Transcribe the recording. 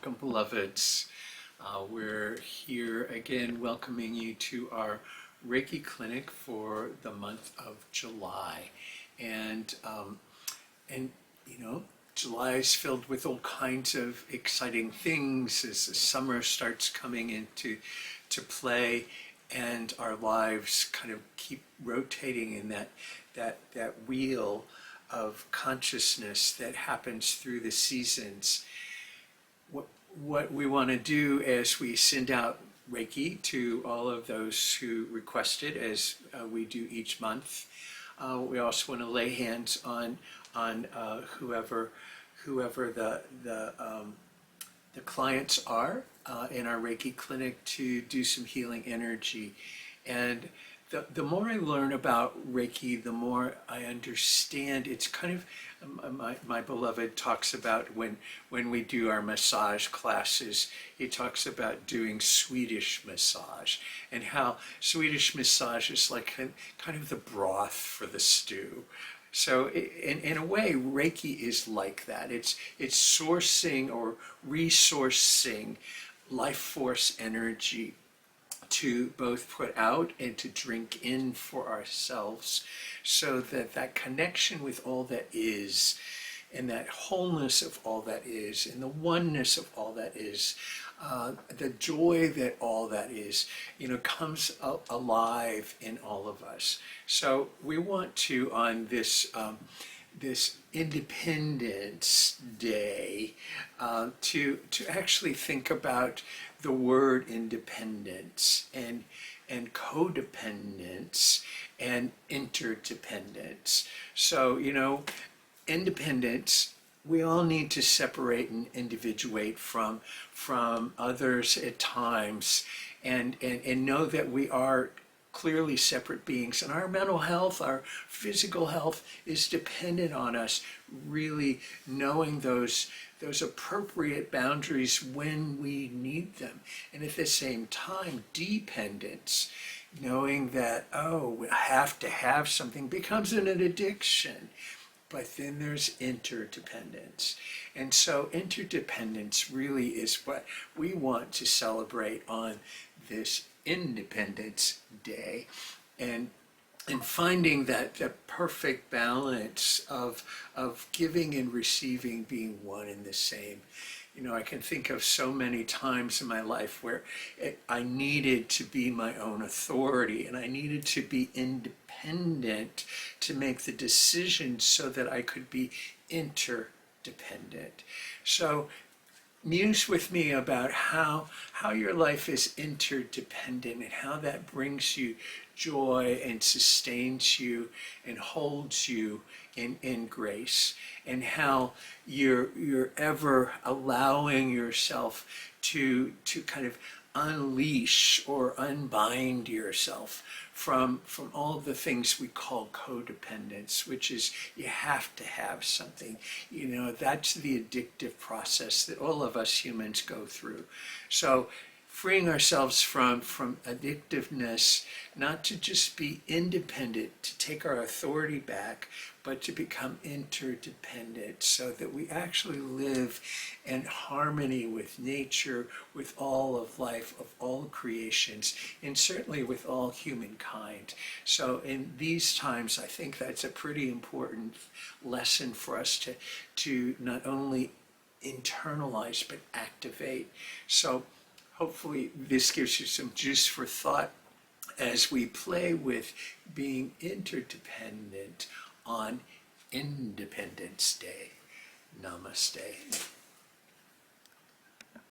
Welcome, beloveds. We're here again welcoming you to our Reiki clinic for the month of July. And July is filled with all kinds of exciting things as the summer starts coming into play, and our lives kind of keep rotating in that wheel of consciousness that happens through the seasons. What we want to do as we send out Reiki to all of those who request it, as we do each month, we also want to lay hands on whoever the clients are in our Reiki clinic to do some healing energy. And the more I learn about Reiki, the more I understand. It's kind of, my beloved talks about when we do our massage classes, he talks about doing Swedish massage, and how Swedish massage is like kind of the broth for the stew. So in a way, Reiki is like that. It's sourcing or resourcing life force energy to both put out and to drink in for ourselves, so that connection with all that is, and that wholeness of all that is, and the oneness of all that is, the joy that all that is, comes alive in all of us. So we want to, on this Independence Day, to actually think about the word independence and codependence and interdependence. So, independence, we all need to separate and individuate from others at times, and know that we are clearly separate beings, and our mental health, our physical health is dependent on us really knowing those appropriate boundaries when we need them. And at the same time, dependence, knowing that, I have to have something, becomes an addiction. But then there's interdependence. And so interdependence really is what we want to celebrate on this Independence Day, and finding that the perfect balance of giving and receiving being one and the same. I can think of so many times in my life where I needed to be my own authority, and I needed to be independent to make the decisions so that I could be interdependent. So muse with me about how your life is interdependent, and how that brings you joy and sustains you and holds you in grace, and how you're ever allowing yourself to kind of unleash or unbind yourself from all of the things we call codependence, which is you have to have something. That's the addictive process that all of us humans go through. So freeing ourselves from addictiveness, not to just be independent, to take our authority back, but to become interdependent, so that we actually live in harmony with nature, with all of life, of all creations, and certainly with all humankind. So in these times, I think that's a pretty important lesson for us to not only internalize, but activate. So hopefully this gives you some juice for thought as we play with being interdependent on Independence Day. Namaste.